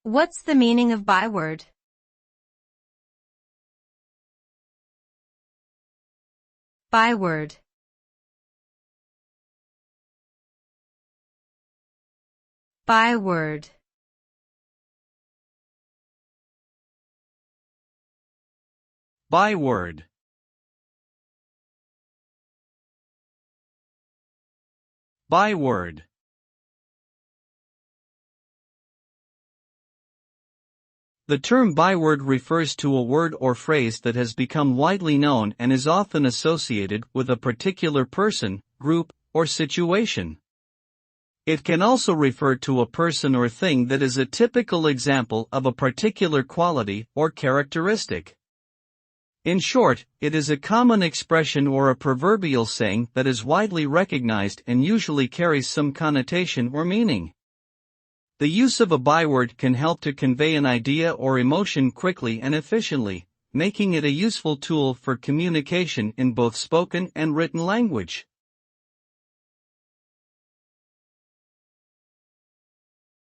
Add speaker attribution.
Speaker 1: What's the meaning of byword? Byword. Byword.
Speaker 2: Byword. Byword. The term byword refers to a word or phrase that has become widely known and is often associated with a particular person, group, or situation. It can also refer to a person or thing that is a typical example of a particular quality or characteristic. In short, it is a common expression or a proverbial saying that is widely recognized and usually carries some connotation or meaning. The use of a byword can help to convey an idea or emotion quickly and efficiently, making it a useful tool for communication in both spoken and written language.